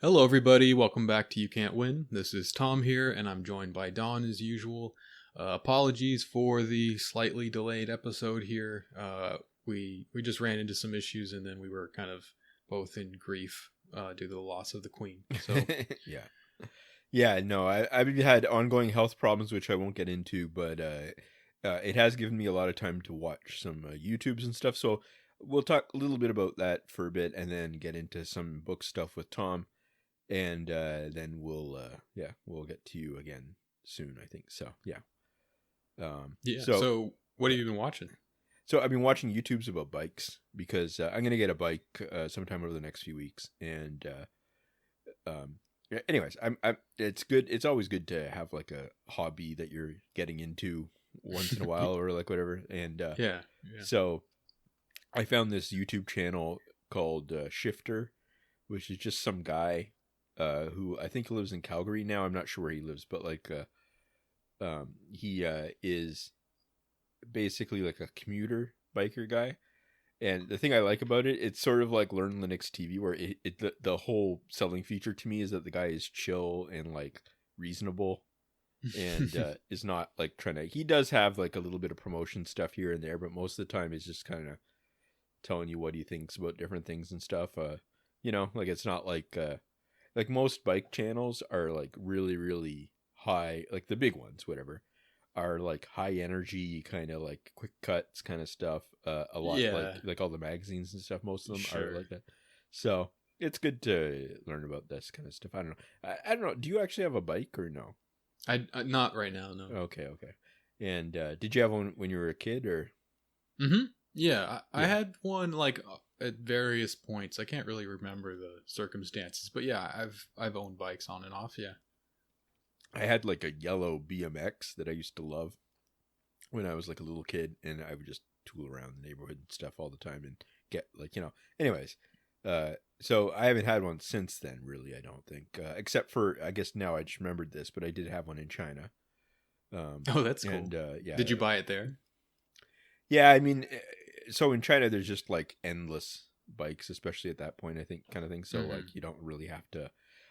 Hello, everybody. Welcome back to You Can't Win. This is Tom here, and I'm joined by Don as usual. Apologies for the slightly delayed episode here. We just ran into some issues, and then we were kind of both in grief due to the loss of the Queen. So No, I've had ongoing health problems, which I won't get into, but it has given me a lot of time to watch some YouTubes and stuff. So we'll talk a little bit about that for a bit, and then get into some book stuff with Tom. And then we'll get to you again soon, I think. So, yeah. So what have you been watching? So I've been watching YouTubes about bikes because I'm going to get a bike sometime over the next few weeks. And anyways, it's good. It's always good to have like a hobby that you're getting into once in a while or like whatever. And so I found this YouTube channel called Shifter, which is just some guy who I think lives in Calgary now. I'm not sure where he lives, but like he is basically like a commuter biker guy. And the thing I like about it, it's sort of like Learn Linux TV, where the whole selling feature to me is that the guy is chill and like reasonable and is not like trying to. He does have like a little bit of promotion stuff here and there, but most of the time he's just kind of telling you what he thinks about different things and stuff. Like it's not like most bike channels are like really, really high, like the big ones, whatever, are like high energy, kind of like quick cuts kind of stuff. A lot like all the magazines and stuff, most of them are like that. So it's good to learn about this kind of stuff. I don't know. I don't know. Do you actually have a bike or no? I not right now, no. Okay. And did you have one when you were a kid or? Mm-hmm. Yeah, I had one like at various points. I can't really remember the circumstances, but yeah, I've owned bikes on and off. Yeah, I had like a yellow BMX that I used to love when I was like a little kid, and I would just tool around the neighborhood and stuff all the time and get like Anyways, so I haven't had one since then. Really, I don't think, except for I guess now I just remembered this, but I did have one in China. Oh, that's cool. And yeah, did you buy it there? Yeah, I mean, so in China, there's just like endless bikes, especially at that point, I think, kind of thing. So like, you don't really have to.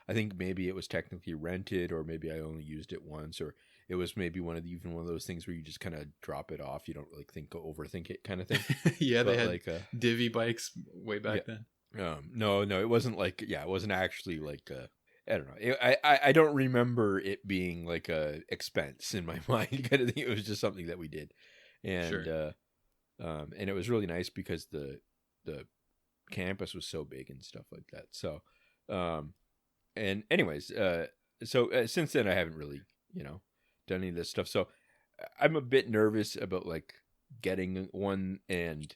I think maybe it was technically rented, or maybe I only used it once, or it was maybe one of those things where you just kind of drop it off. You don't really overthink it, kind of thing. Yeah, but they had like divvy bikes way back then. No, it wasn't like it wasn't actually like I don't know. I don't remember it being like a expense in my mind, kind of thing. It was just something that we did, and and it was really nice because the campus was so big and stuff like that. So, and anyways, since then I haven't really, done any of this stuff. So I'm a bit nervous about like getting one and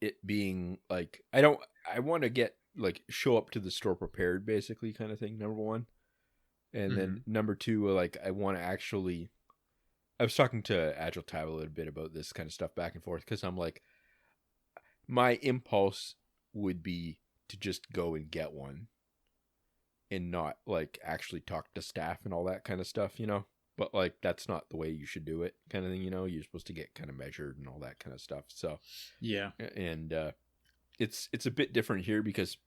it being like, I want to get like show up to the store prepared, basically, kind of thing. Number one. And then number two, like I want to actually, I was talking to Agile Tab a little bit about this kind of stuff back and forth, because I'm like, my impulse would be to just go and get one and not like actually talk to staff and all that kind of stuff, but like that's not the way you should do it, kind of thing. You're supposed to get kind of measured and all that kind of stuff. So yeah, and it's a bit different here because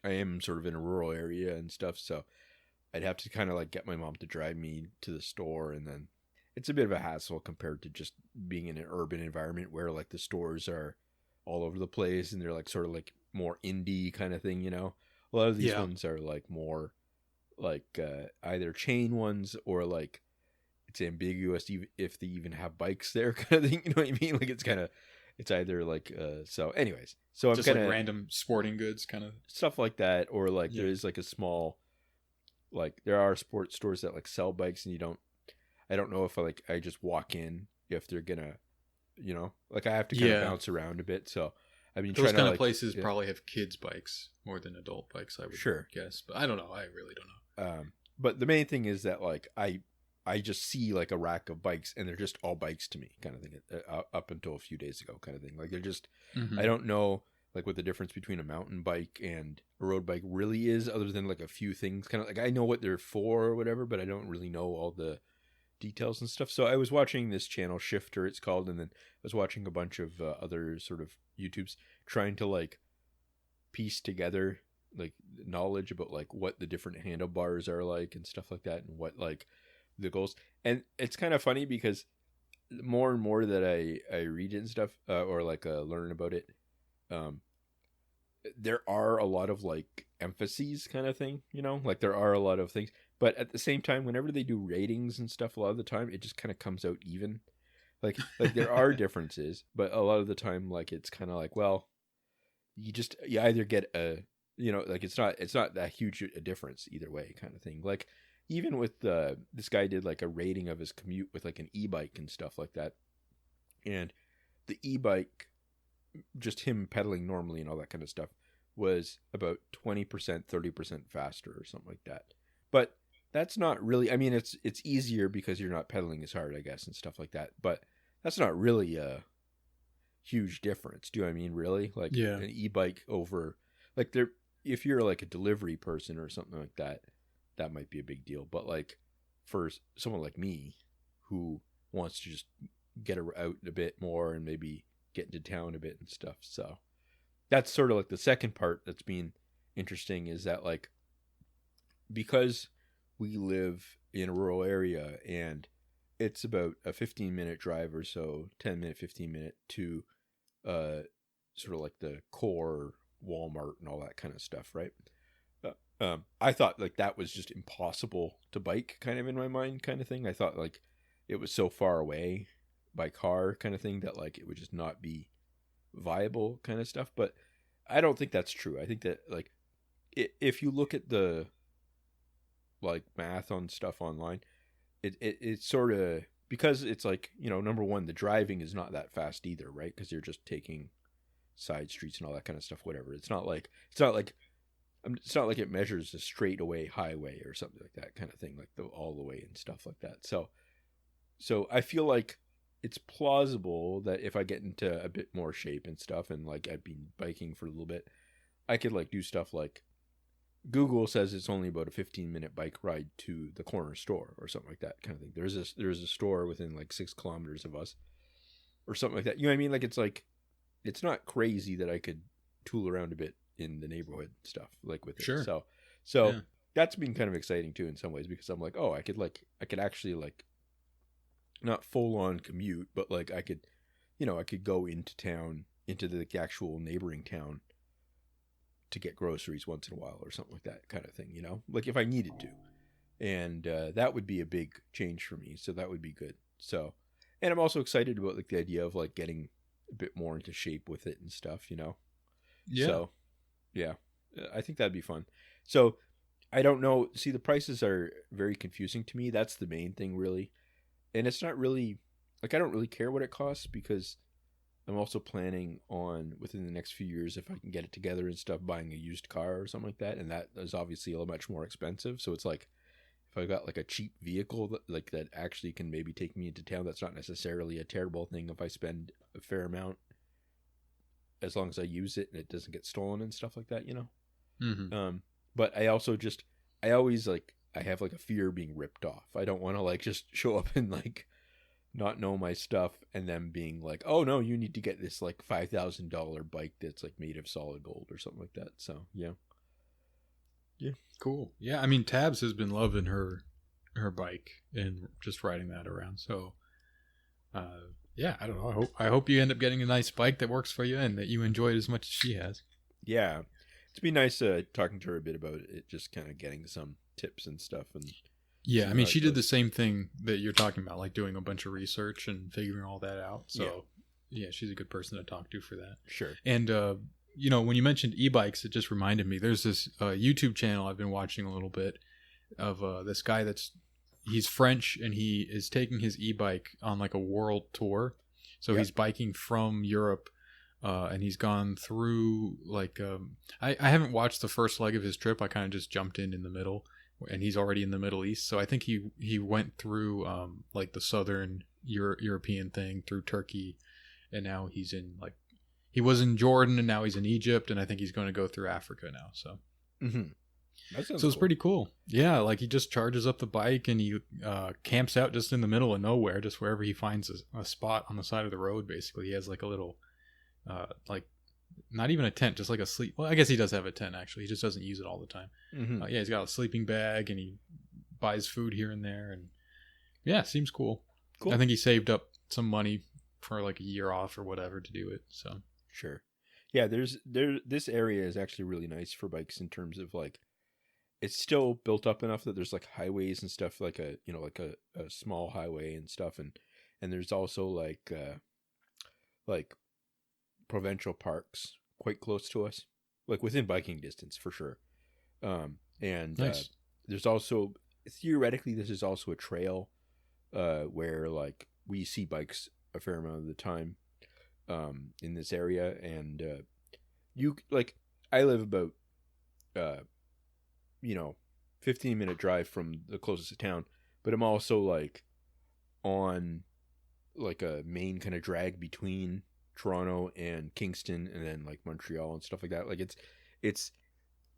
I am sort of in a rural area and stuff, so I'd have to kind of like get my mom to drive me to the store, and then it's a bit of a hassle compared to just being in an urban environment where like the stores are all over the place and they're like sort of like more indie kind of thing, A lot of these ones are like more like either chain ones or like it's ambiguous if they even have bikes there, kind of thing. You know what I mean? Like it's either like so anyways. So I'm just kind of like random sporting goods kind of stuff like that, or like there is like a small, like there are sports stores that like sell bikes, and I don't know if I just walk in if they're gonna, like I have to kind of bounce around a bit. So I mean, those kind of places probably have kids bikes more than adult bikes, I would guess, but I don't know. I really don't know. But the main thing is that like I just see like a rack of bikes, and they're just all bikes to me, kind of thing. Up until a few days ago, kind of thing. Like they're just, I don't know like what the difference between a mountain bike and a road bike really is, other than like a few things. Kind of like I know what they're for or whatever, but I don't really know all the details and stuff. So I was watching this channel, Shifter it's called, and then I was watching a bunch of other sort of YouTubes trying to like piece together like knowledge about like what the different handlebars are like and stuff like that, and what like the goals. And it's kind of funny because more and more that I read it and stuff, or like learn about it, there are a lot of like emphases kind of thing, you know, like there are a lot of things, but at the same time, whenever they do ratings and stuff, a lot of the time it just kind of comes out even. Like there are differences, but a lot of the time, like it's kind of like, well, you either get a, you know, like it's not that huge a difference either way kind of thing. Like even with this guy did like a rating of his commute with like an e-bike and stuff like that, and the e-bike, just him pedaling normally and all that kind of stuff, was about 20%, 30% faster or something like that. But that's not really, I mean, it's easier because you're not pedaling as hard, I guess, and stuff like that. But that's not really a huge difference. Do you know what I mean? Really? Like an e-bike over, like there, if you're like a delivery person or something like that, that might be a big deal. But like for someone like me who wants to just get out a bit more and maybe get into town a bit and stuff. So that's sort of like the second part that's been interesting, is that like, because we live in a rural area and it's about a 15-minute drive or so, 10-minute, 15-minute to sort of like the core Walmart and all that kind of stuff, right? I thought like that was just impossible to bike, kind of in my mind, kind of thing. I thought like it was so far away by car kind of thing that like it would just not be viable kind of stuff. But I don't think that's true. I think that like if you look at the like math on stuff online, it's sort of, because it's like, you know, number one, the driving is not that fast either, right? Because you're just taking side streets and all that kind of stuff, whatever. It's not like it measures a straightaway highway or something like that kind of thing, like all the way and stuff like that. So I feel like it's plausible that if I get into a bit more shape and stuff, and like I've been biking for a little bit, I could like do stuff like, Google says it's only about a 15-minute bike ride to the corner store or something like that kind of thing. There's a store within like 6 kilometers of us or something like that. You know what I mean? Like it's not crazy that I could tool around a bit in the neighborhood stuff like with it. Sure. So yeah. That's been kind of exciting too in some ways, because I'm like, oh, I could actually like not full on commute, but like I could go into town, into the actual neighboring town to get groceries once in a while or something like that kind of thing, you know, like if I needed to. And that would be a big change for me. So that would be good. So, and I'm also excited about like the idea of like getting a bit more into shape with it and stuff, you know? Yeah. So, yeah, I think that'd be fun. So I don't know. See, the prices are very confusing to me. That's the main thing, really. And it's not really like, I don't really care what it costs, because I'm also planning on, within the next few years, if I can get it together and stuff, buying a used car or something like that. And that is obviously a much more expensive. So it's like, if I got like a cheap vehicle that actually can maybe take me into town, that's not necessarily a terrible thing if I spend a fair amount, as long as I use it and it doesn't get stolen and stuff like that, you know? Mm-hmm. But I also I always like, I have like a fear of being ripped off. I don't want to like just show up and like not know my stuff and then being like, oh no, you need to get this like $5,000 bike that's like made of solid gold or something like that. So yeah. Cool. Yeah, I mean, Tabs has been loving her bike and just riding that around. So yeah, I don't know, I hope you end up getting a nice bike that works for you and that you enjoy it as much as she has. Yeah, it's been nice talking to her a bit about it, just kind of getting some tips and stuff. And yeah, I mean, she did the same thing that you're talking about, like doing a bunch of research and figuring all that out. So yeah, she's a good person to talk to for that. Sure. And you know, when you mentioned e-bikes, it just reminded me, there's this YouTube channel I've been watching a little bit of this guy he's French, and he is taking his e-bike on like a world tour. So he's biking from Europe, and he's gone through like, I haven't watched the first leg of his trip. I kind of just jumped in the middle, and he's already in the Middle East. So I think he went through like the southern European thing, through Turkey, and now he's in like, he was in Jordan and now he's in Egypt, and I think he's going to go through Africa now. So, so it's pretty cool. Yeah, like he just charges up the bike and he camps out just in the middle of nowhere, just wherever he finds a spot on the side of the road. Basically, he has like a little like not even a tent, just like a sleep. Well, I guess he does have a tent actually. He just doesn't use it all the time. Mm-hmm. Yeah, he's got a sleeping bag and he buys food here and there, and yeah, seems cool. I think he saved up some money for like a year off or whatever to do it. So sure, yeah. This area is actually really nice for bikes in terms of like it's still built up enough that there's like highways and stuff, like a small highway and stuff, and there's also like provincial parks quite close to us, like within biking distance for sure. And nice. There's also theoretically this is also a trail where like we see bikes a fair amount of the time in this area, and you like I live about 15-minute drive from the closest town, but I'm also like on like a main kind of drag between Toronto and Kingston and then like Montreal and stuff like that. Like it's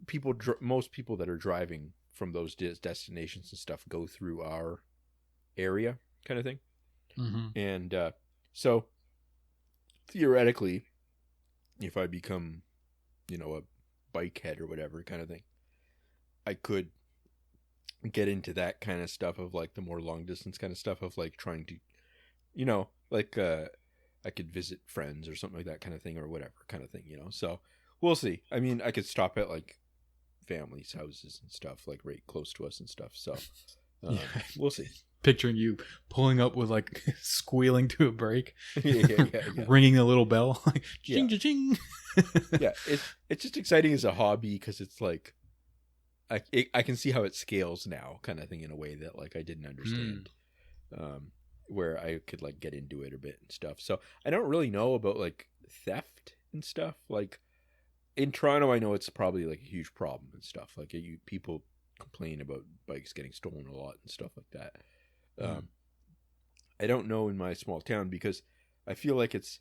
people, most people that are driving from those destinations and stuff go through our area kind of thing. Mm-hmm. And so theoretically, if I become, a bike head or whatever kind of thing, I could get into that kind of stuff of like the more long distance kind of stuff of like trying to, I could visit friends or something like that kind of thing or whatever kind of thing, So we'll see. I mean, I could stop at like families' houses and stuff like right close to us and stuff. So we'll see. Picturing you pulling up with like squealing to a brake, yeah. ringing a little bell, like ching ching. Yeah, it's just exciting as a hobby because it's like I can see how it scales now, kind of thing, in a way that like I didn't understand, where I could like get into it a bit and stuff. So I don't really know about like theft and stuff. Like in Toronto, I know it's probably like a huge problem and stuff. Like people complain about bikes getting stolen a lot and stuff like that. I don't know in my small town because I feel like it's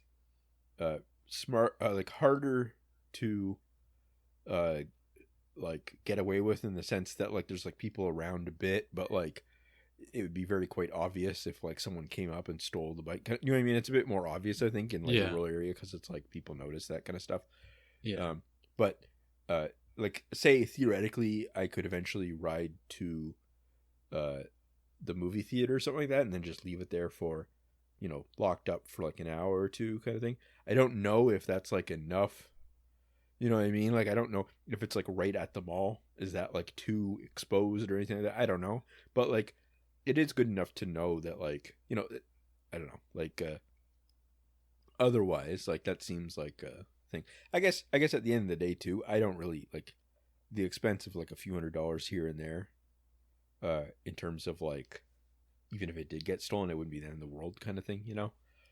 like harder to like get away with, in the sense that like there's like people around a bit, but like it would be very quite obvious if like someone came up and stole the bike. You know what I mean? It's a bit more obvious, I think, in like a rural area because it's like people notice that kind of stuff. Yeah. But like say theoretically, I could eventually ride to the movie theater or something like that, and then just leave it there for, locked up for like an hour or two kind of thing. I don't know if that's like enough. You know what I mean? Like, I don't know if it's like right at the mall. Is that like too exposed or anything like that? I don't know. But like, it is good enough to know that like, I don't know, like, otherwise, like that seems like a thing. I guess at the end of the day too, I don't really like the expense of like a few $100s here and there, in terms of like, even if it did get stolen, it wouldn't be the end of the world kind of thing,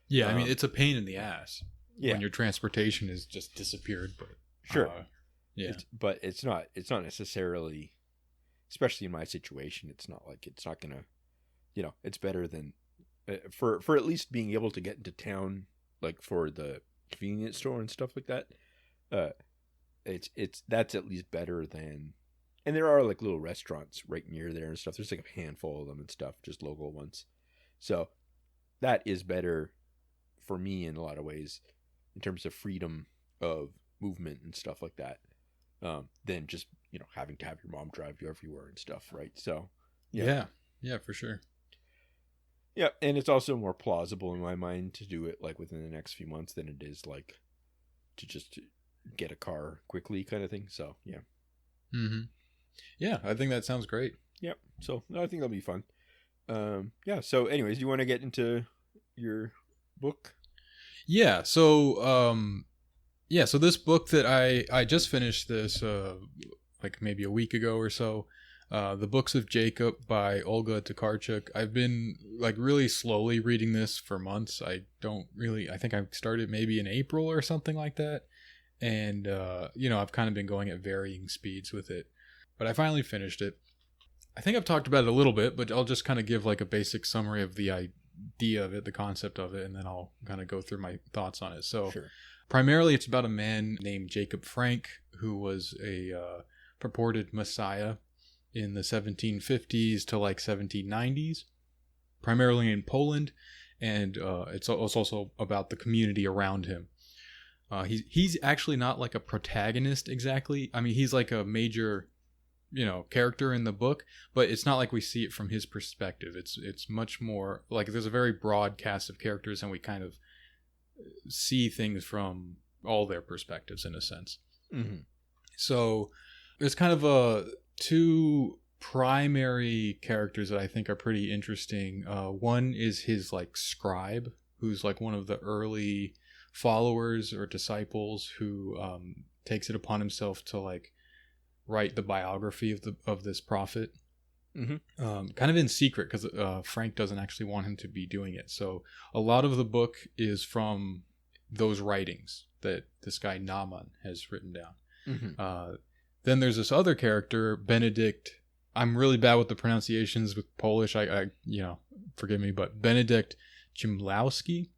Yeah. I mean, it's a pain in the ass when your transportation has just disappeared, but sure. Yeah. But it's not necessarily, especially in my situation, it's not gonna, it's better than for at least being able to get into town, like for the convenience store and stuff like that. That's at least better than, and there are like little restaurants right near there and stuff. There's like a handful of them and stuff, just local ones. So that is better for me in a lot of ways in terms of freedom of movement and stuff like that, than just, having to have your mom drive you everywhere and stuff. Right. So yeah, for sure. Yeah. And it's also more plausible in my mind to do it like within the next few months than it is like to just get a car quickly kind of thing. So yeah. Mm-hmm. Yeah, I think that sounds great. Yep. So I think that'll be fun. Yeah. So anyways, do you want to get into your book? Yeah. So, so this book that I just finished this, like maybe a week ago or so, The Books of Jacob by Olga Tokarczuk. I've been like really slowly reading this for months. I think I started maybe in April or something like that. And, I've kind of been going at varying speeds with it. But I finally finished it. I think I've talked about it a little bit, but I'll just kind of give like a basic summary of the idea of it, the concept of it, and then I'll kind of go through my thoughts on it. So sure. Primarily it's about a man named Jacob Frank, who was a purported messiah in the 1750s to like 1790s, primarily in Poland. And it's also about the community around him. He's actually not like a protagonist exactly. I mean, he's like a major, character in the book, but it's not like we see it from his perspective. It's much more like there's a very broad cast of characters, and we kind of see things from all their perspectives in a sense. Mm-hmm. So there's kind of two primary characters that I think are pretty interesting. One is his like scribe, who's like one of the early followers or disciples who takes it upon himself to like write the biography of this prophet. Mm-hmm. Kind of in secret because Frank doesn't actually want him to be doing it. So a lot of the book is from those writings that this guy Naaman has written down. Mm-hmm. Then there's this other character, Benedict. I'm really bad with the pronunciations with Polish. I forgive me, but Benedict Chimlowski.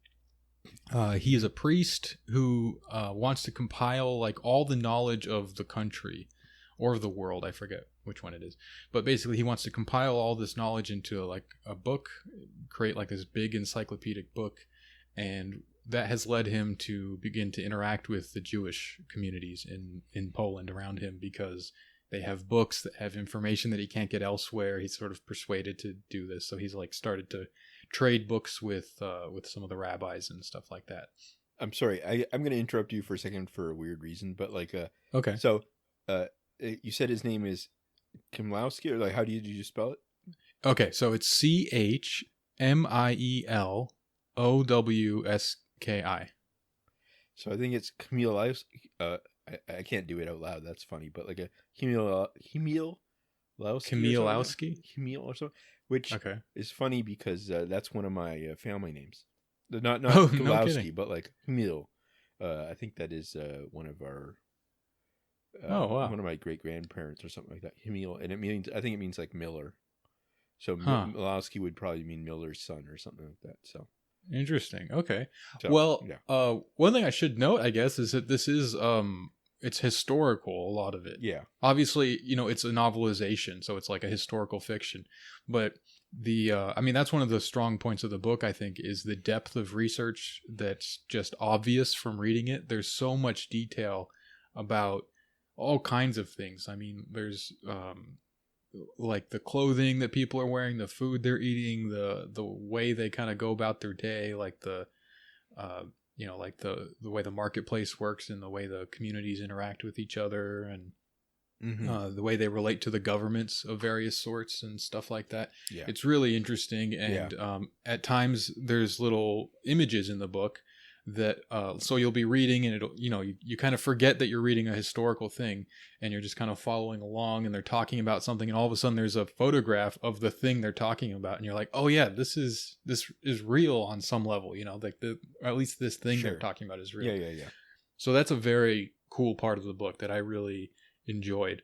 He is a priest who wants to compile like all the knowledge of the country or of the world. I forget which one it is, but basically he wants to compile all this knowledge into like a book, create like this big encyclopedic book, and that has led him to begin to interact with the Jewish communities in Poland around him because they have books that have information that he can't get elsewhere. He's sort of persuaded to do this, so he's like started to trade books with some of the rabbis and stuff like that. I'm sorry, I'm going to interrupt you for a second for a weird reason, but like, okay. So, you said his name is Kimlowski, or like, how did you spell it? Okay, so it's CHMIELOWSKI. So I think it's Kimilowski. I can't do it out loud. That's funny, but like a Kimilowski or something, which is funny because that's one of my family names. Not Kimilowski, but like Kimil. I think that is one of our. One of my great grandparents or something like that. Himil, and I think it means like Miller. So Milowski would probably mean Miller's son or something like that. So interesting. Okay. So, one thing I should note, I guess, is that this is it's historical. A lot of it. Yeah. Obviously, it's a novelization, so it's like a historical fiction. But that's one of the strong points of the book. I think is the depth of research that's just obvious from reading it. There's so much detail about all kinds of things. I mean, there's like the clothing that people are wearing, the food they're eating, the way they kind of go about their day, like the way the marketplace works and the way the communities interact with each other, and the way they relate to the governments of various sorts and stuff like that. Yeah. It's really interesting, and at times there's little images in the book that so you'll be reading and it'll you kind of forget that you're reading a historical thing, and you're just kind of following along, and they're talking about something, and all of a sudden there's a photograph of the thing they're talking about, and you're like, oh yeah, this is real on some level, like at least this thing they're talking about is real. Yeah. So that's a very cool part of the book that I really enjoyed.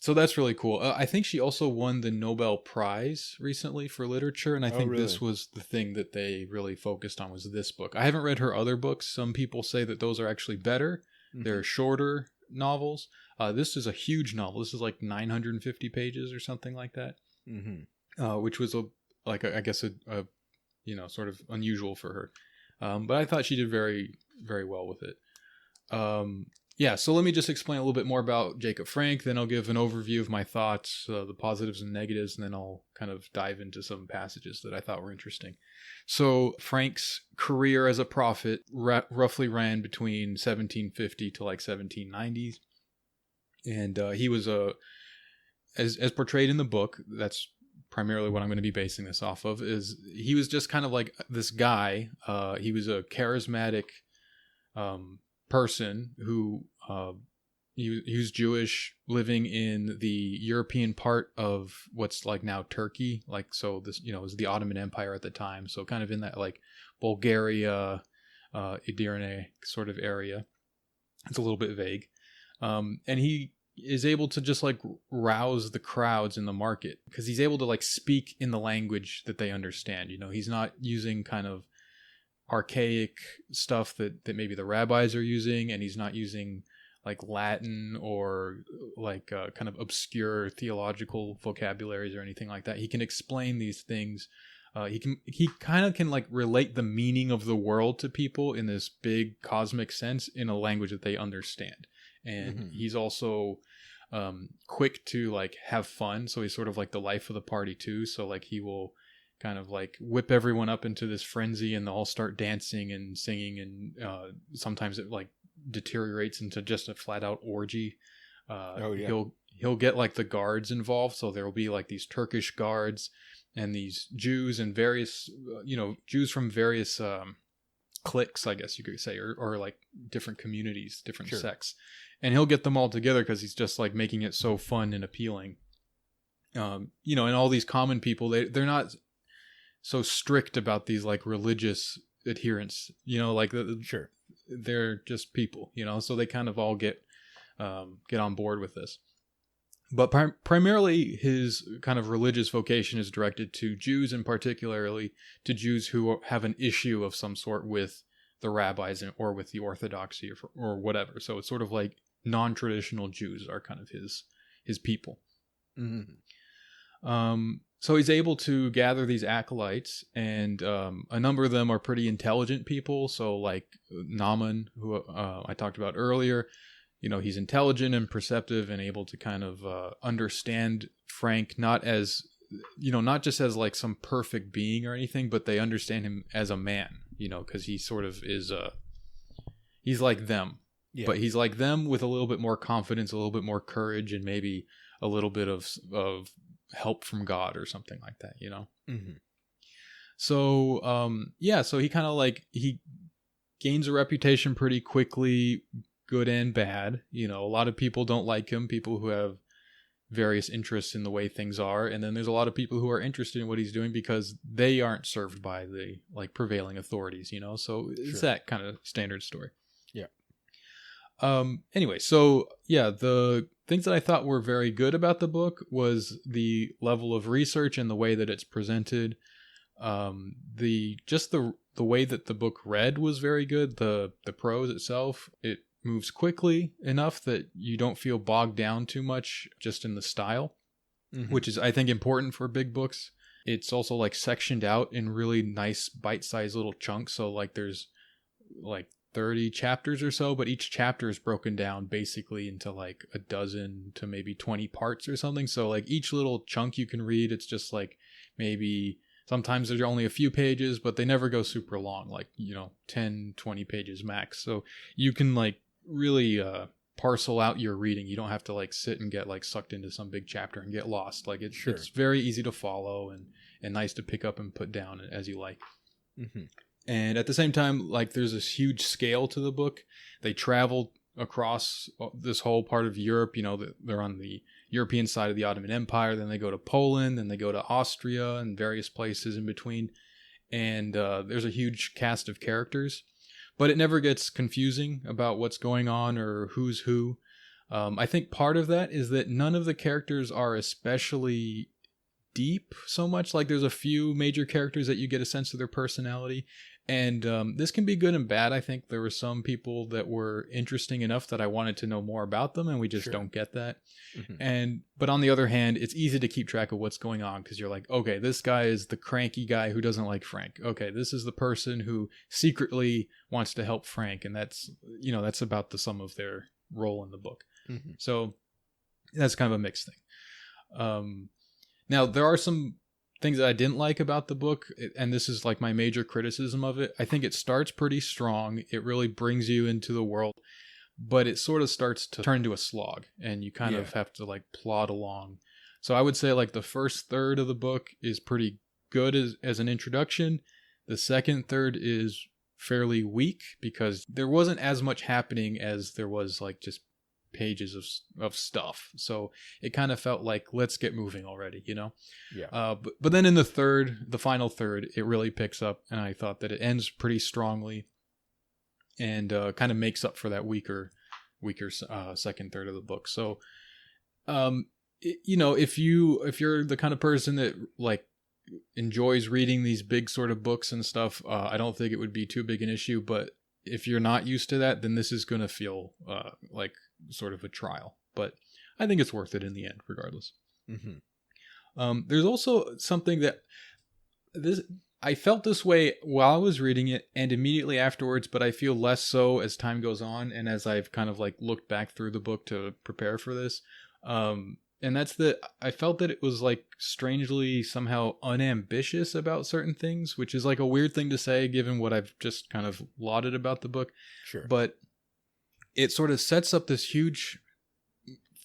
So that's really cool. I think she also won the Nobel Prize recently for literature, and I think this was the thing that they really focused on, was this book. I haven't read her other books. Some people say that those are actually better. They're shorter novels. This is a huge novel. This is like 950 pages or something like that, which was I guess a sort of unusual for her. But I thought she did very, very well with it. So let me just explain a little bit more about Jacob Frank, then I'll give an overview of my thoughts, the positives and negatives, and then I'll kind of dive into some passages that I thought were interesting. So Frank's career as a prophet roughly ran between 1750 to like 1790s. And he was as portrayed in the book, that's primarily what I'm going to be basing this off of, is he was just kind of like this guy. He was a charismatic person who he was Jewish, living in the European part of what's like now Turkey, like, so this was the Ottoman Empire at the time, so kind of in that like Bulgaria, Edirne sort of area. It's a little bit vague, and he is able to just like rouse the crowds in the market because he's able to like speak in the language that they understand. He's not using kind of archaic stuff that maybe the rabbis are using, and he's not using like Latin or like kind of obscure theological vocabularies or anything like that. He can explain these things He kind of can like relate the meaning of the world to people in this big cosmic sense in a language that they understand. And he's also quick to like have fun, so he's sort of like the life of the party too. So like he will kind of like whip everyone up into this frenzy, and they'll all start dancing and singing, and sometimes it like deteriorates into just a flat out orgy. He'll get like the guards involved, so there will be like these Turkish guards and these Jews and various Jews from various cliques, I guess you could say, or like different communities, different sects, and he'll get them all together because he's just like making it so fun and appealing. And all these common people, they're not so strict about these like religious adherence, they're just people, so they kind of all get on board with this. But primarily his kind of religious vocation is directed to Jews, and particularly to Jews who have an issue of some sort with the rabbis or with the orthodoxy or whatever. So it's sort of like non-traditional Jews are kind of his people. So he's able to gather these acolytes, and a number of them are pretty intelligent people. So like Naaman, who I talked about earlier, he's intelligent and perceptive and able to kind of understand Frank, not just as like some perfect being or anything, but they understand him as a man, because he sort of is, he's like them, but he's like them with a little bit more confidence, a little bit more courage, and maybe a little bit of help from God or something like that, So, so he kind of like, he gains a reputation pretty quickly, good and bad. A lot of people don't like him, people who have various interests in the way things are, and then there's a lot of people who are interested in what he's doing because they aren't served by the like prevailing authorities, so it's that kind of standard story. Anyway, so the things that I thought were very good about the book was the level of research and the way that it's presented. The way that the book read was very good. The prose itself, it moves quickly enough that you don't feel bogged down too much just in the style, which is, I think, important for big books. It's also like sectioned out in really nice bite-sized little chunks. So like there's like 30 chapters or so, but each chapter is broken down basically into like a dozen to maybe 20 parts or something. So like each little chunk you can read, it's just like maybe sometimes there's only a few pages, but they never go super long, like 10, 20 pages max. So you can like really parcel out your reading. You don't have to like sit and get like sucked into some big chapter and get lost. Like it's very easy to follow and nice to pick up and put down as you like. And at the same time, like there's this huge scale to the book. They travel across this whole part of Europe. They're on the European side of the Ottoman Empire. Then they go to Poland. Then they go to Austria and various places in between. And there's a huge cast of characters. But it never gets confusing about what's going on or who's who. I think part of that is that none of the characters are especially deep so much. Like there's a few major characters that you get a sense of their personality. And this can be good and bad. I think there were some people that were interesting enough that I wanted to know more about them, and we just don't get that. But on the other hand, it's easy to keep track of what's going on because you're like, okay, this guy is the cranky guy who doesn't like Frank. Okay, this is the person who secretly wants to help Frank, and that's about the sum of their role in the book. So that's kind of a mixed thing. Now there are some things that I didn't like about the book, and this is like my major criticism of it. I think it starts pretty strong. It really brings you into the world, but it sort of starts to turn into a slog, and you kind of have to like plod along. So I would say like the first third of the book is pretty good as an introduction. The second third is fairly weak because there wasn't as much happening as there was like just pages of stuff. So it kind of felt like, let's get moving already, but then in the final third, it really picks up, and I thought that it ends pretty strongly and kind of makes up for that weaker second third of the book. So if you're the kind of person that like enjoys reading these big sort of books and stuff, I don't think it would be too big an issue. But if you're not used to that, then this is going to feel like sort of a trial. But I think it's worth it in the end, regardless. There's also something that I felt this way while I was reading it and immediately afterwards, but I feel less so as time goes on and as I've kind of like looked back through the book to prepare for this. And that's that I felt that it was like strangely somehow unambitious about certain things, which is like a weird thing to say given what I've just kind of lauded about the book. Sure. But it sort of sets up this huge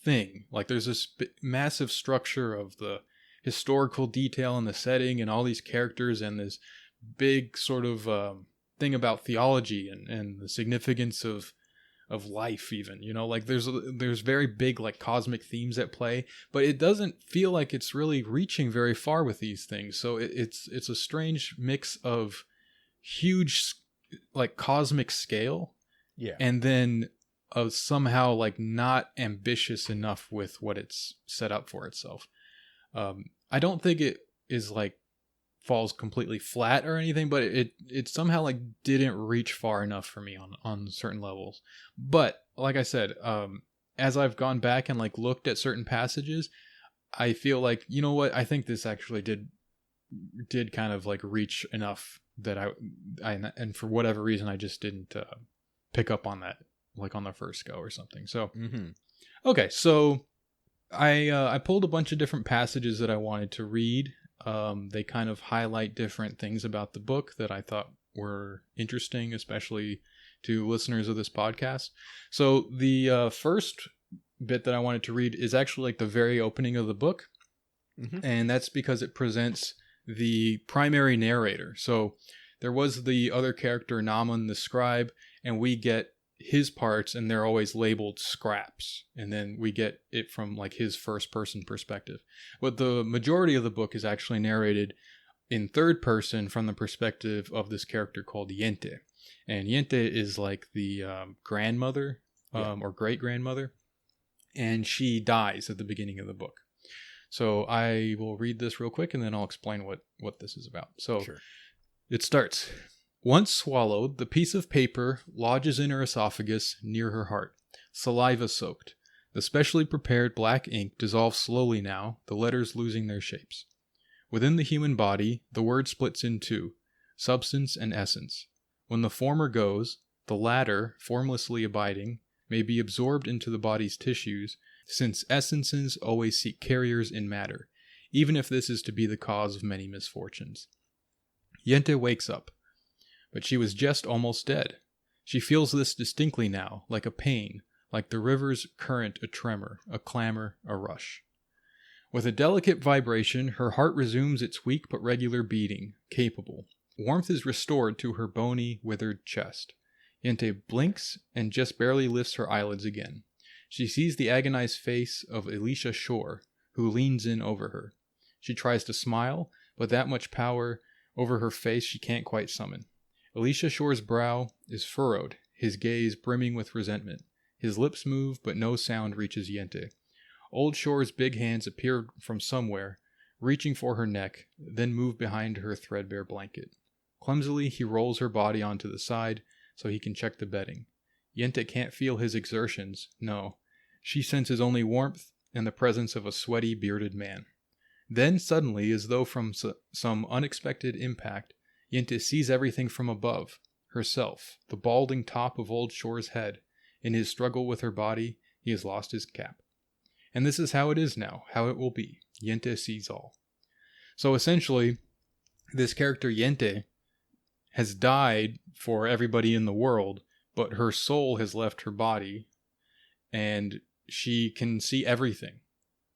thing. Like there's this massive structure of the historical detail and the setting and all these characters and this big sort of thing about theology and the significance of life even, you know, like there's very big like cosmic themes at play, but it doesn't feel like it's really reaching very far with these things. So it's a strange mix of huge like cosmic scale, yeah, and then of somehow like not ambitious enough with what it's set up for itself. I don't think it is like falls completely flat or anything, but it somehow like didn't reach far enough for me on certain levels. But like I said, as I've gone back and like looked at certain passages, I feel like, you know what, I think this actually did kind of like reach enough that I and for whatever reason I just didn't pick up on that like on the first go or something. So okay, so I pulled a bunch of different passages that I wanted to read. They kind of highlight different things about the book that I thought were interesting, especially to listeners of this podcast. So the first bit that I wanted to read is actually like the very opening of the book. And that's because it presents the primary narrator. So there was the other character, Naaman the scribe, and we get his parts and they're always labeled scraps, and then we get it from like his first person perspective. But the majority of the book is actually narrated in third person from the perspective of this character called Yente, and Yente is like the grandmother or great grandmother, and she dies at the beginning of the book. So I will read this real quick and then I'll explain what this is about. So It starts: once swallowed, the piece of paper lodges in her esophagus near her heart, saliva-soaked. The specially prepared black ink dissolves slowly now, the letters losing their shapes. Within the human body, the word splits in two, substance and essence. When the former goes, the latter, formlessly abiding, may be absorbed into the body's tissues, since essences always seek carriers in matter, even if this is to be the cause of many misfortunes. Yente wakes up. But she was just almost dead. She feels this distinctly now, like a pain, like the river's current a tremor, a clamor, a rush. With a delicate vibration, her heart resumes its weak but regular beating, capable. Warmth is restored to her bony, withered chest. Yente blinks and just barely lifts her eyelids again. She sees the agonized face of Elisha Shore, who leans in over her. She tries to smile, but that much power over her face she can't quite summon. Elisha Shore's brow is furrowed, his gaze brimming with resentment. His lips move, but no sound reaches Yente. Old Shore's big hands appear from somewhere, reaching for her neck, then move behind her threadbare blanket. Clumsily, he rolls her body onto the side so he can check the bedding. Yente can't feel his exertions, no. She senses only warmth and the presence of a sweaty, bearded man. Then, suddenly, as though from some unexpected impact, Yente sees everything from above, herself, the balding top of Old Shore's head. In his struggle with her body, he has lost his cap. And this is how it is now, how it will be. Yente sees all. So essentially, this character Yente has died for everybody in the world, but her soul has left her body, and she can see everything.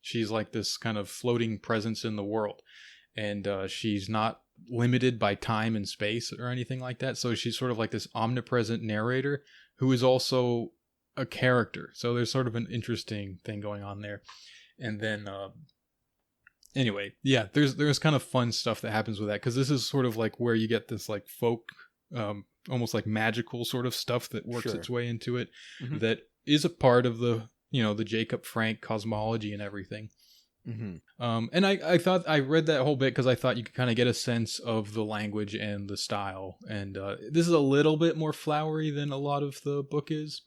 She's like this kind of floating presence in the world, and she's not limited by time and space or anything like that. So she's sort of like this omnipresent narrator who is also a character. So there's sort of an interesting thing going on there. And then anyway, yeah, there's kind of fun stuff that happens with that, because this is sort of like where you get this like folk almost like magical sort of stuff that works its way into it, that is a part of the, you know, the Jacob Frank cosmology and everything. And I thought I read that whole bit because I thought you could kind of get a sense of the language and the style, and this is a little bit more flowery than a lot of the book is.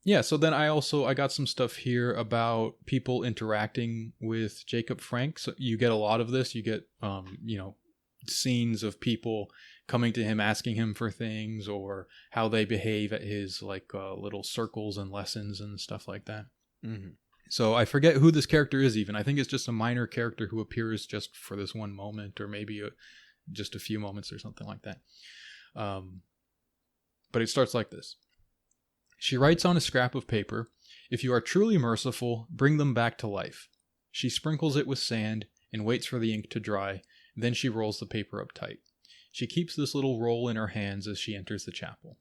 Yeah, so then I got some stuff here about people interacting with Jacob Frank. So you get a lot of this. You get scenes of people coming to him asking him for things, or how they behave at his little circles and lessons and stuff like that. Mm-hmm. So I forget who this character is even. I think it's just a minor character who appears just for this one moment, or maybe just a few moments or something like that. But it starts like this. She writes on a scrap of paper, "If you are truly merciful, bring them back to life." She sprinkles it with sand and waits for the ink to dry. Then she rolls the paper up tight. She keeps this little roll in her hands as she enters the chapel.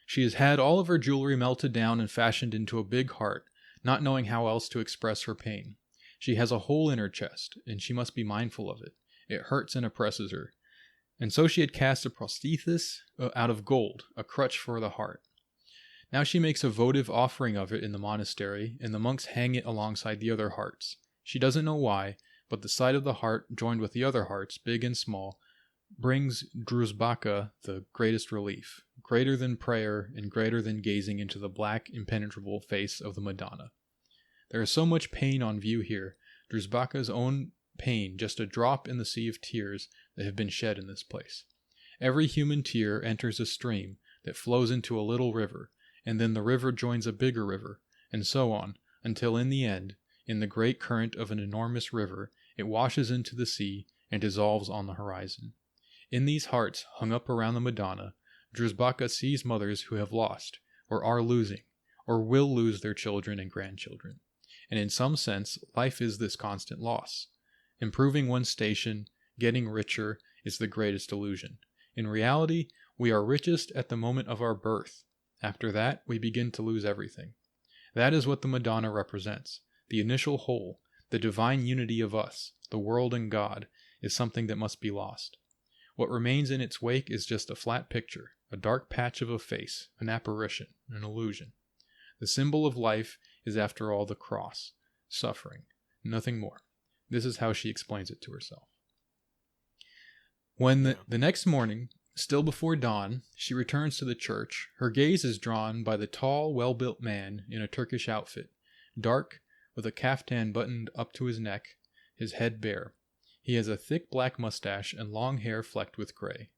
She has had all of her jewelry melted down and fashioned into a big heart, not knowing how else to express her pain. She has a hole in her chest, and she must be mindful of it. It hurts and oppresses her. And so she had cast a prosthesis out of gold, a crutch for the heart. Now she makes a votive offering of it in the monastery, and the monks hang it alongside the other hearts. She doesn't know why, but the sight of the heart, joined with the other hearts, big and small, brings Druzbaka the greatest relief, greater than prayer and greater than gazing into the black, impenetrable face of the Madonna. There is so much pain on view here, Druzbaka's own pain, just a drop in the sea of tears that have been shed in this place. Every human tear enters a stream that flows into a little river, and then the river joins a bigger river, and so on, until in the end, in the great current of an enormous river, it washes into the sea and dissolves on the horizon. In these hearts, hung up around the Madonna, Druzbaka sees mothers who have lost, or are losing, or will lose their children and grandchildren. And in some sense, life is this constant loss. Improving one's station, getting richer, is the greatest illusion. In reality, we are richest at the moment of our birth. After that, we begin to lose everything. That is what the Madonna represents. The initial whole, the divine unity of us, the world and God, is something that must be lost. What remains in its wake is just a flat picture, a dark patch of a face, an apparition, an illusion. The symbol of life is after all the cross, suffering, nothing more. This is how she explains it to herself. When the next morning, still before dawn, she returns to the church. Her gaze is drawn by the tall, well-built man in a Turkish outfit, dark, with a kaftan buttoned up to his neck, his head bare. He has a thick black mustache and long hair flecked with gray.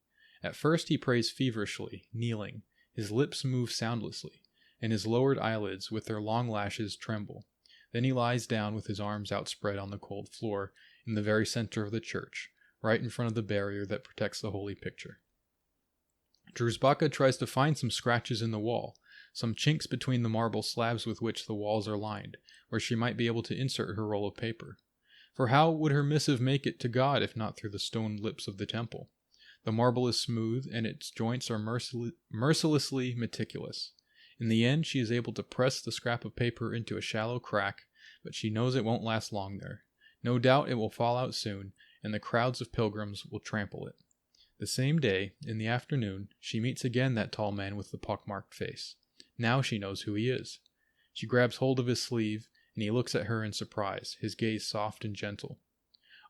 At first he prays feverishly, kneeling. His lips move soundlessly, and his lowered eyelids with their long lashes tremble. Then he lies down with his arms outspread on the cold floor in the very center of the church, right in front of the barrier that protects the holy picture. Druzbaka tries to find some scratches in the wall, some chinks between the marble slabs with which the walls are lined, where she might be able to insert her roll of paper. For how would her missive make it to God if not through the stone lips of the temple? The marble is smooth, and its joints are mercilessly meticulous. In the end, she is able to press the scrap of paper into a shallow crack, but she knows it won't last long there. No doubt it will fall out soon, and the crowds of pilgrims will trample it. The same day, in the afternoon, she meets again that tall man with the pockmarked face. Now she knows who he is. She grabs hold of his sleeve, and he looks at her in surprise, his gaze soft and gentle.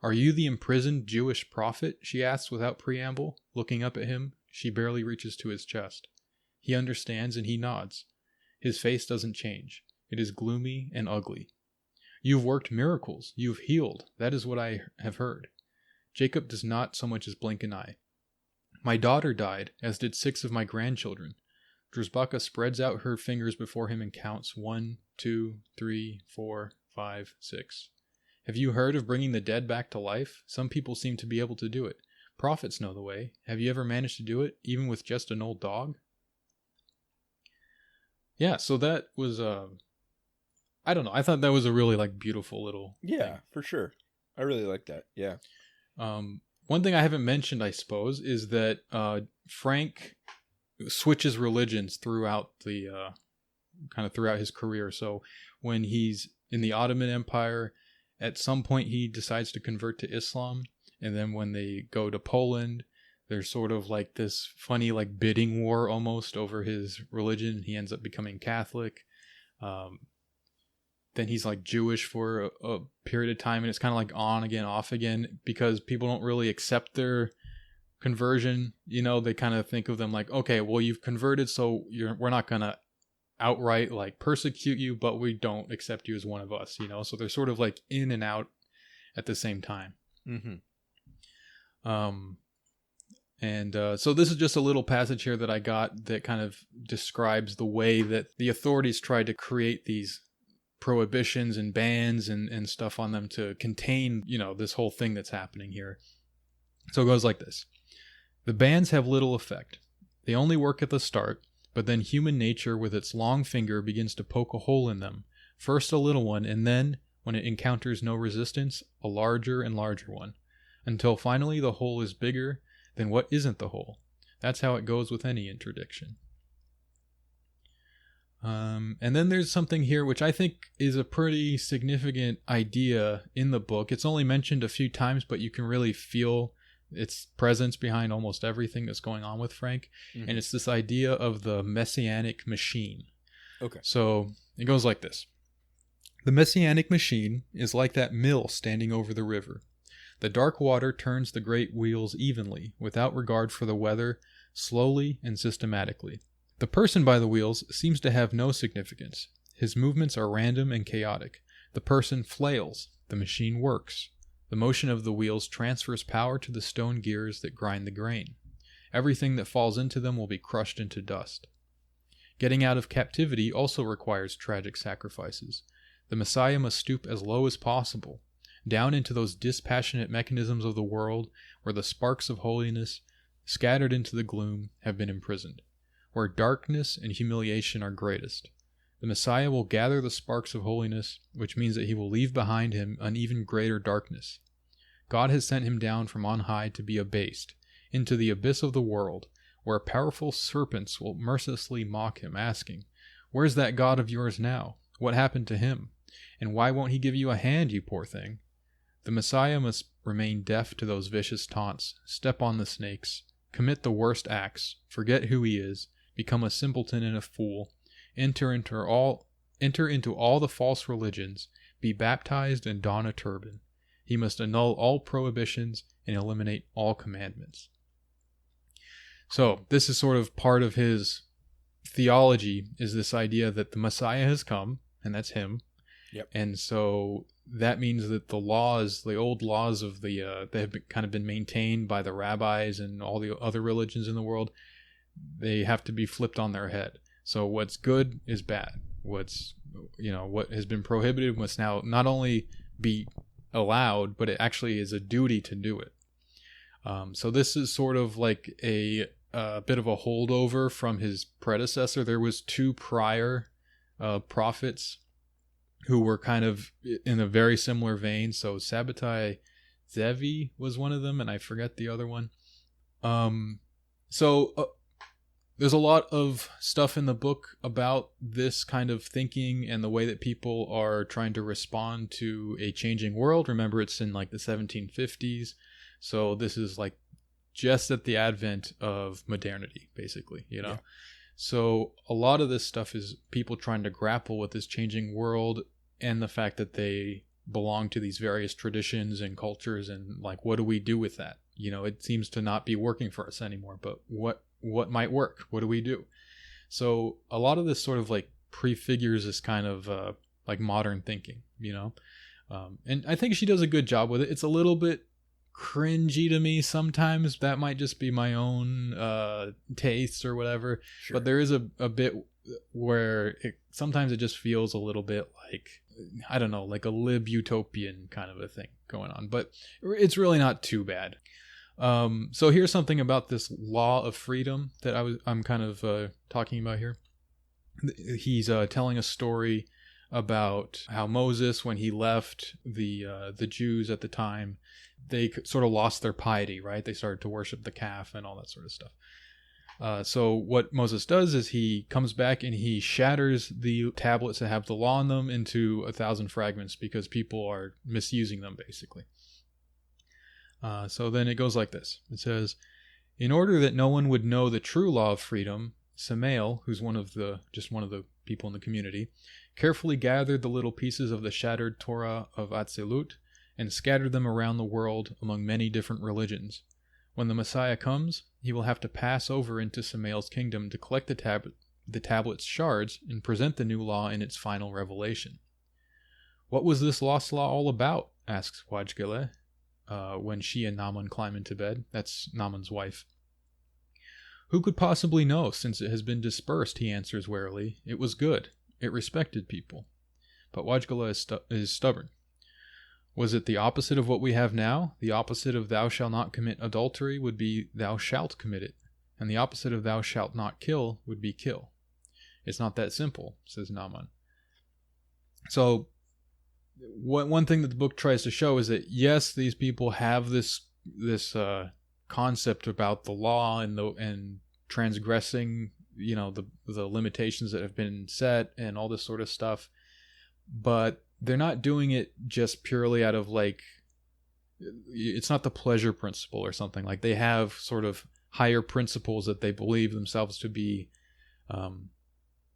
"Are you the imprisoned Jewish prophet?" she asks without preamble. Looking up at him, she barely reaches to his chest. He understands, and he nods. His face doesn't change. It is gloomy and ugly. "You've worked miracles. You've healed. That is what I have heard." Jacob does not so much as blink an eye. "My daughter died, as did 6 of my grandchildren." Druzbaka spreads out her fingers before him and counts 1, 2, 3, 4, 5, 6. "Have you heard of bringing the dead back to life? Some people seem to be able to do it. Prophets know the way. Have you ever managed to do it, even with just an old dog?" Yeah, so that was, I don't know. I thought that was a really, beautiful little Yeah, thing. for sure. I really like that, yeah. One thing I haven't mentioned, I suppose, is that Frank switches religions throughout the throughout his career. So when he's in the Ottoman Empire, at some point he decides to convert to Islam, and then when they go to Poland, there's sort of this funny bidding war almost over his religion. He ends up becoming Catholic. Then he's Jewish for a period of time, and it's kind of on again, off again, because people don't really accept their conversion. They kind of think of them okay, well, you've converted, so we're not gonna outright like persecute you, but we don't accept you as one of us, so they're sort of like in and out at the same time. So this is just a little passage here that I got that kind of describes the way that the authorities tried to create these prohibitions and bans and stuff on them to contain, this whole thing that's happening here. So it goes like this. The bans have little effect. They only work at the start, but then human nature with its long finger begins to poke a hole in them. First a little one, and then, when it encounters no resistance, a larger and larger one, until finally the hole is bigger than what isn't the hole. That's how it goes with any interdiction. And then there's something here which I think is a pretty significant idea in the book. It's only mentioned a few times, but you can really feel its presence behind almost everything that's going on with Frank. And it's this idea of the messianic machine. Okay. So it goes like this. The messianic machine is like that mill standing over the river. The dark water turns the great wheels evenly, without regard for the weather, slowly and systematically. The person by the wheels seems to have no significance. His movements are random and chaotic. The person flails. The machine works. The motion of the wheels transfers power to the stone gears that grind the grain. Everything that falls into them will be crushed into dust. Getting out of captivity also requires tragic sacrifices. The Messiah must stoop as low as possible, down into those dispassionate mechanisms of the world where the sparks of holiness, scattered into the gloom, have been imprisoned, where darkness and humiliation are greatest. The Messiah will gather the sparks of holiness, which means that he will leave behind him an even greater darkness. God has sent him down from on high to be abased, into the abyss of the world, where powerful serpents will mercilessly mock him, asking, "Where's that God of yours now? What happened to him? And why won't he give you a hand, you poor thing?" The Messiah must remain deaf to those vicious taunts, step on the snakes, commit the worst acts, forget who he is, become a simpleton and a fool, enter into all the false religions, be baptized and don a turban. He must annul all prohibitions and eliminate all commandments. So this is sort of part of his theology, is this idea that the Messiah has come, and that's him. Yep. And so that means that the old laws of that have kind of been maintained by the rabbis and all the other religions in the world, they have to be flipped on their head. So what's good is bad. What has been prohibited must now not only be allowed, but it actually is a duty to do it. So this is sort of like a bit of a holdover from his predecessor. There was 2 prior prophets who were kind of in a very similar vein. So Sabbatai Zevi was one of them, and I forget the other one. There's a lot of stuff in the book about this kind of thinking and the way that people are trying to respond to a changing world. Remember, it's in like the 1750s. So this is like just at the advent of modernity, basically, Yeah. So a lot of this stuff is people trying to grapple with this changing world and the fact that they belong to these various traditions and cultures, and like, what do we do with that? It seems to not be working for us anymore, but what might work? What do we do? So a lot of this sort of like prefigures this kind of like modern thinking, and I think she does a good job with it. It's a little bit cringy to me sometimes. That might just be my own taste or whatever. Sure. But there is a bit where sometimes it just feels a little bit like, I don't know, like a lib utopian kind of a thing going on. But it's really not too bad. So here's something about this law of freedom that I'm kind of talking about here. He's telling a story about how Moses, when he left the Jews at the time, they sort of lost their piety, right? They started to worship the calf and all that sort of stuff. So what Moses does is he comes back and he shatters the tablets that have the law in them into 1,000 fragments because people are misusing them, basically. So then it goes like this. It says, in order that no one would know the true law of freedom, Samael, who's one of the people in the community, carefully gathered the little pieces of the shattered Torah of Atzilut and scattered them around the world among many different religions. When the Messiah comes, he will have to pass over into Samael's kingdom to collect the the tablet's shards and present the new law in its final revelation. What was this lost law all about? Asks Wajgele, when she and Naman climb into bed. That's Naman's wife. Who could possibly know, since it has been dispersed, he answers warily. It was good. It respected people. But Wajgele is stubborn. Was it the opposite of what we have now? The opposite of thou shalt not commit adultery would be thou shalt commit it. And the opposite of thou shalt not kill would be kill. It's not that simple, says Naman. So, one thing that the book tries to show is that, yes, these people have this concept about the law and transgressing, the limitations that have been set and all this sort of stuff, but they're not doing it just purely out of it's not the pleasure principle or something. Like, they have sort of higher principles that they believe themselves to be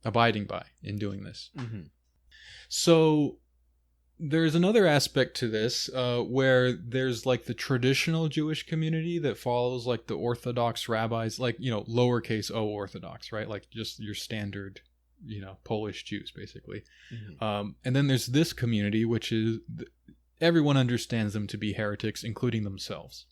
abiding by in doing this. Mm-hmm. So there's another aspect to this where there's the traditional Jewish community that follows the Orthodox rabbis, lowercase o Orthodox, right? Just your standard, Polish Jews, basically. Mm-hmm. And then there's this community, which is everyone understands them to be heretics, including themselves.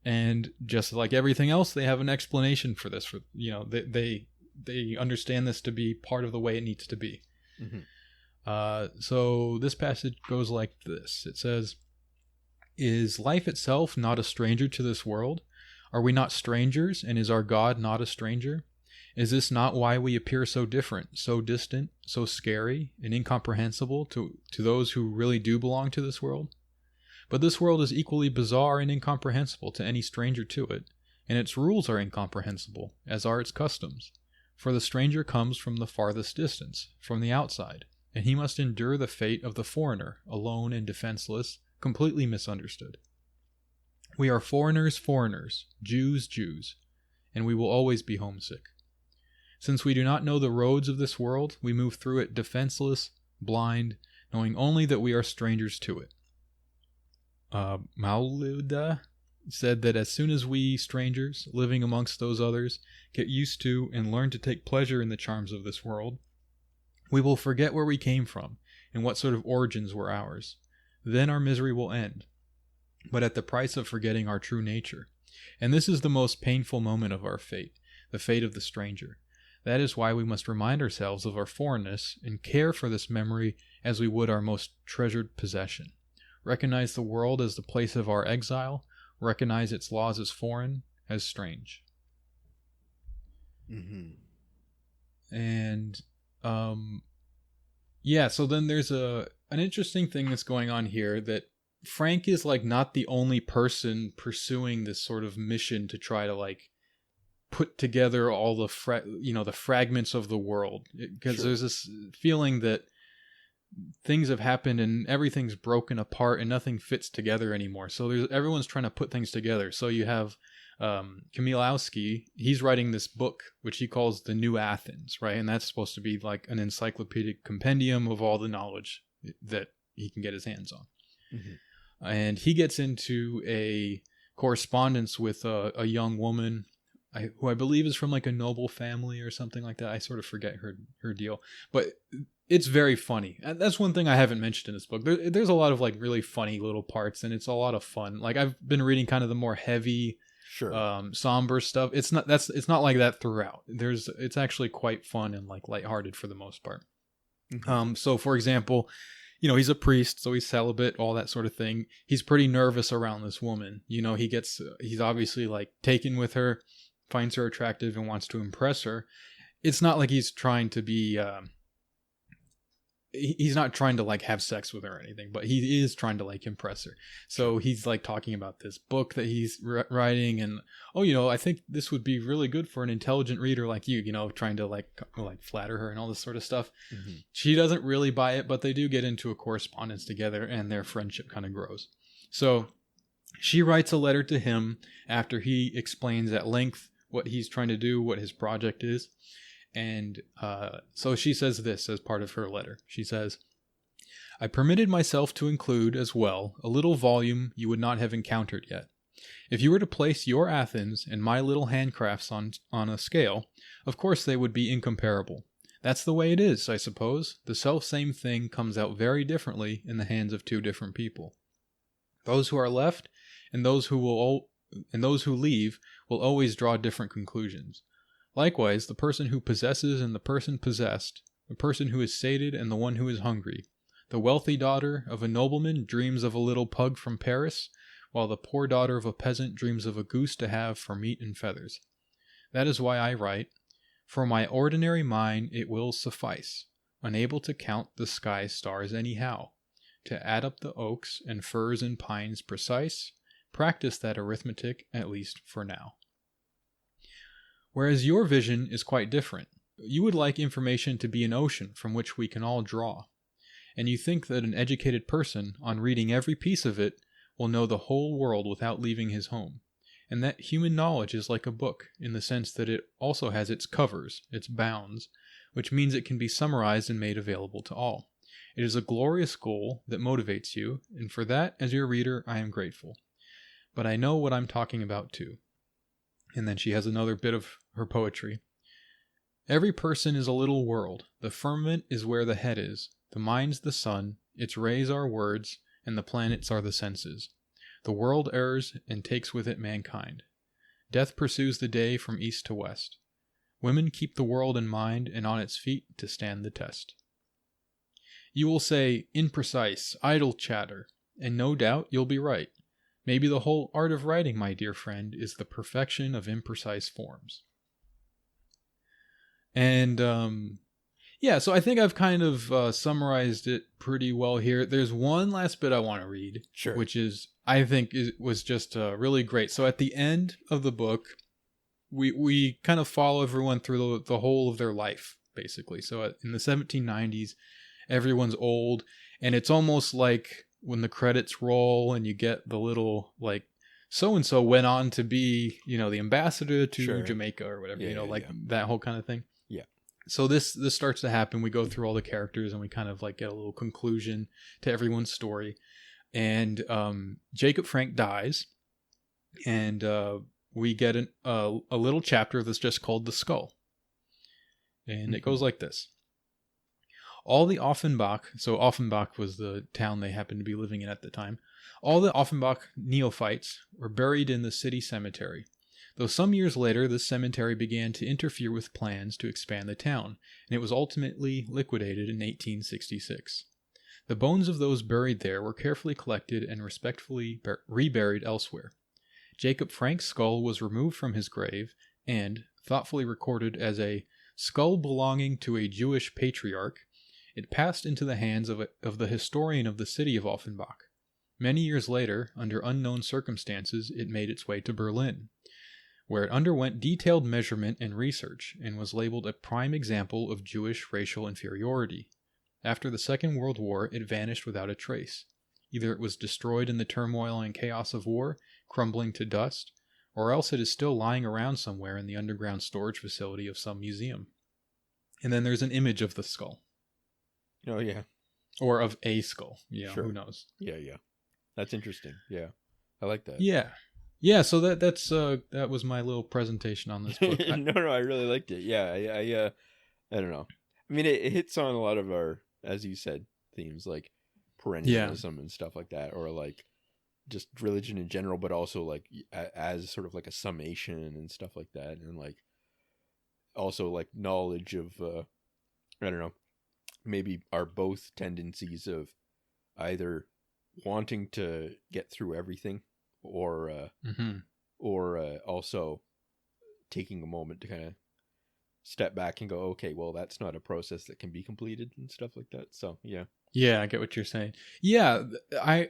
And just like everything else, they have an explanation for this. They understand this to be part of the way it needs to be. Mm-hmm. So this passage goes like this. It says, "Is life itself not a stranger to this world? Are we not strangers, and is our God not a stranger? Is this not why we appear so different, so distant, so scary, and incomprehensible to those who really do belong to this world? But this world is equally bizarre and incomprehensible to any stranger to it, and its rules are incomprehensible, as are its customs. For the stranger comes from the farthest distance, from the outside, and he must endure the fate of the foreigner, alone and defenseless, completely misunderstood. We are foreigners, Jews, and we will always be homesick. Since we do not know the roads of this world, we move through it defenseless, blind, knowing only that we are strangers to it. Mauluda said that as soon as we strangers, living amongst those others, get used to and learn to take pleasure in the charms of this world, we will forget where we came from and what sort of origins were ours. Then our misery will end, but at the price of forgetting our true nature. And this is the most painful moment of our fate, the fate of the stranger. That is why we must remind ourselves of our foreignness and care for this memory as we would our most treasured possession. Recognize the world as the place of our exile. Recognize its laws as foreign, as strange." Mm-hmm. And, so then there's an interesting thing that's going on here, that Frank is not the only person pursuing this sort of mission to try to put together all the the fragments of the world, because sure. There's this feeling that things have happened and everything's broken apart and nothing fits together anymore. So everyone's trying to put things together. So you have Chmielowski, he's writing this book which he calls The New Athens, right? And that's supposed to be an encyclopedic compendium of all the knowledge that he can get his hands on. Mm-hmm. And he gets into a correspondence with a young woman who I believe is from a noble family or something like that. I sort of forget her deal, but it's very funny. And that's one thing I haven't mentioned in this book. There's a lot of really funny little parts, and it's a lot of fun. I've been reading kind of the more heavy, sure, somber stuff. It's not like that throughout. It's actually quite fun and lighthearted for the most part. Mm-hmm. So for example, he's a priest, so he's celibate, all that sort of thing. He's pretty nervous around this woman. He's obviously taken with her, finds her attractive and wants to impress her. It's not like he's trying to be he's not trying to have sex with her or anything, but he is trying to impress her. So he's talking about this book that he's writing, and I think this would be really good for an intelligent reader like you, trying to flatter her and all this sort of stuff. Mm-hmm. She doesn't really buy it, but they do get into a correspondence together and their friendship kind of grows. So she writes a letter to him after he explains at length what he's trying to do, what his project is. And so she says this as part of her letter. She says, "I permitted myself to include as well a little volume you would not have encountered yet. If you were to place your Athens and my little handcrafts on a scale, of course they would be incomparable. That's the way it is, I suppose. The self-same thing comes out very differently in the hands of two different people. Those who are left and those who leave will always draw different conclusions. Likewise, the person who possesses and the person possessed, the person who is sated and the one who is hungry. The wealthy daughter of a nobleman dreams of a little pug from Paris, while the poor daughter of a peasant dreams of a goose to have for meat and feathers. That is why I write, for my ordinary mind it will suffice, unable to count the sky stars anyhow, to add up the oaks and firs and pines precise, practice that arithmetic at least for now. Whereas your vision is quite different. You would like information to be an ocean from which we can all draw, and you think that an educated person, on reading every piece of it, will know the whole world without leaving his home, and that human knowledge is like a book, in the sense that it also has its covers, its bounds, which means it can be summarized and made available to all. It is a glorious goal that motivates you, and for that, as your reader, I am grateful. But I know what I'm talking about too. And then she has another bit of her poetry. Every person is a little world. The firmament is where the head is. The mind's the sun. Its rays are words, and the planets are the senses. The world errs and takes with it mankind. Death pursues the day from east to west. Women keep the world in mind and on its feet to stand the test. You will say, imprecise, idle chatter, and no doubt you'll be right. Maybe the whole art of writing, my dear friend, is the perfection of imprecise forms. And, so I think I've kind of summarized it pretty well here. There's one last bit I want to read, sure, which is, I think, was just really great. So at the end of the book, we kind of follow everyone through the whole of their life, basically. So in the 1790s, everyone's old, and it's almost like when the credits roll and you get the little, like, so-and-so went on to be, the ambassador to Jamaica or whatever, that whole kind of thing. Yeah. So this starts to happen. We go through all the characters and we kind of like get a little conclusion to everyone's story. And Jacob Frank dies, and we get a little chapter that's just called The Skull. And it goes like this. All the Offenbach, so Offenbach was the town they happened to be living in at the time, all the Offenbach neophytes were buried in the city cemetery, though some years later this cemetery began to interfere with plans to expand the town, and it was ultimately liquidated in 1866. The bones of those buried there were carefully collected and respectfully reburied elsewhere. Jacob Frank's skull was removed from his grave and, thoughtfully recorded as a skull belonging to a Jewish patriarch, it passed into the hands of the historian of the city of Offenbach. Many years later, under unknown circumstances, it made its way to Berlin, where it underwent detailed measurement and research and was labeled a prime example of Jewish racial inferiority. After the Second World War, it vanished without a trace. Either it was destroyed in the turmoil and chaos of war, crumbling to dust, or else it is still lying around somewhere in the underground storage facility of some museum. And then there's an image of the skull. Oh, yeah. Or of a skull. Yeah, sure. Who knows? Yeah. That's interesting. Yeah. I like that. Yeah, so that was my little presentation on this book. No, I really liked it. Yeah, I don't know. I mean, it hits on a lot of our, as you said, themes like perennialism and stuff like that, or like just religion in general, but also like as sort of like a summation and stuff like that, and like also like knowledge of I don't know, maybe our both tendencies of either wanting to get through everything or also taking a moment to kind of step back and go, okay, well, that's not a process that can be completed and stuff like that. So yeah, I get what you're saying. Yeah, I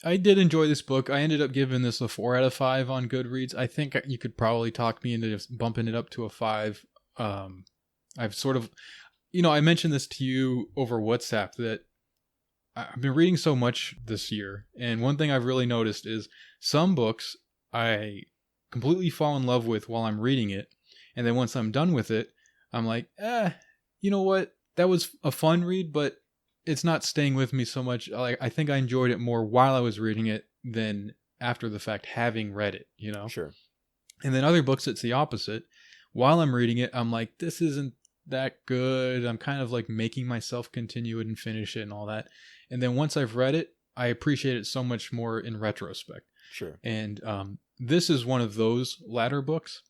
did enjoy this book. I ended up giving this a 4 out of 5 on Goodreads. I think you could probably talk me into just bumping it up to a 5. I've sort of, I mentioned this to you over WhatsApp that I've been reading so much this year, and one thing I've really noticed is some books I completely fall in love with while I'm reading it, and then once I'm done with it, I'm like, you know what? That was a fun read, but it's not staying with me so much. I think I enjoyed it more while I was reading it than after the fact, having read it, you know? Sure. And then other books, it's the opposite. While I'm reading it, I'm like, this isn't that good. I'm kind of like making myself continue it and finish it and all that. And then once I've read it, I appreciate it so much more in retrospect. Sure. And this is one of those latter books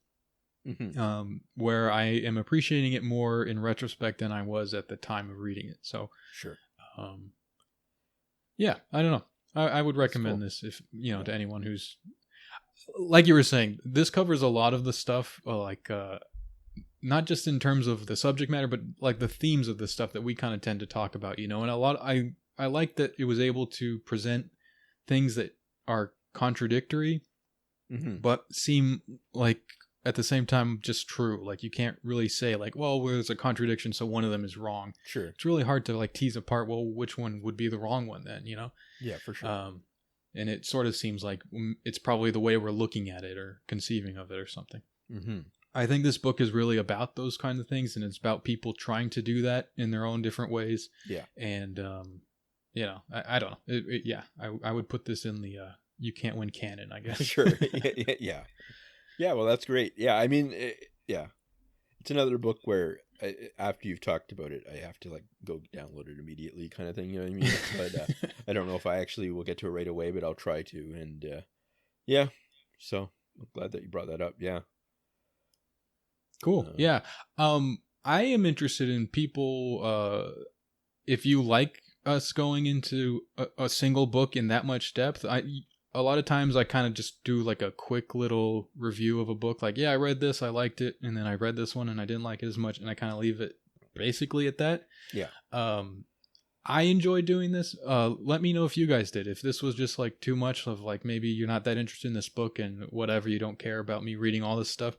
where I am appreciating it more in retrospect than I was at the time of reading it. So, sure. Yeah, I don't know. I would recommend this if, you know, to anyone who's, like you were saying, this covers a lot of the stuff, not just in terms of the subject matter, but like the themes of the stuff that we kind of tend to talk about, you know, and I like that it was able to present things that are contradictory, but seem like at the same time just true. Like you can't really say like, well, there's a contradiction, so one of them is wrong. Sure. It's really hard to like tease apart, well, which one would be the wrong one then, you know? Yeah, for sure. And it sort of seems like it's probably the way we're looking at it or conceiving of it or something. I think this book is really about those kinds of things, and it's about people trying to do that in their own different ways. Yeah. And, you know, I don't know. I would put this in the you can't win canon, I guess. Sure. Yeah. Yeah, well, that's great. Yeah, I mean, it's another book where after you've talked about it, I have to like go download it immediately, kind of thing. You know what I mean? But I don't know if I actually will get to it right away, but I'll try to. And yeah, so I'm glad that you brought that up. Yeah. Cool. Yeah. I am interested in people. If you like us going into a single book in that much depth, a lot of times I kind of just do like a quick little review of a book. Like, yeah, I read this, I liked it. And then I read this one and I didn't like it as much. And I kind of leave it basically at that. Yeah. I enjoy doing this. Let me know if you guys did. If this was just like too much of like, maybe you're not that interested in this book and whatever, you don't care about me reading all this stuff,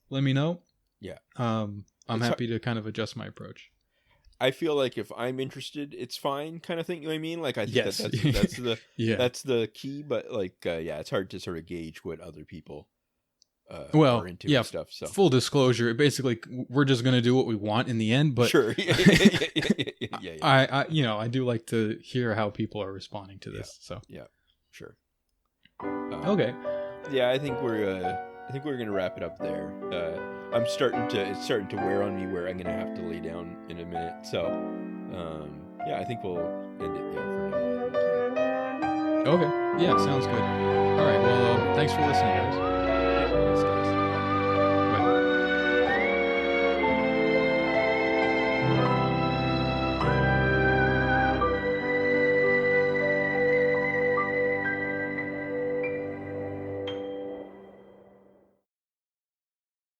let me know. Yeah. I'm happy to kind of adjust my approach. I feel like if I'm interested, it's fine, kind of thing. You know what I mean? Like, I think yes. that's the that's the key. But like, yeah, it's hard to sort of gauge what other people are into and stuff. So full disclosure, basically, we're just gonna do what we want in the end. But sure, yeah. I do like to hear how people are responding to this. So yeah, sure. Okay. Yeah, I think we're gonna wrap it up there. It's starting to wear on me where I'm gonna have to lay down in a minute. So, yeah, I think we'll end it there for now. Okay. Yeah, sounds good. All right. Well, thanks for listening, guys.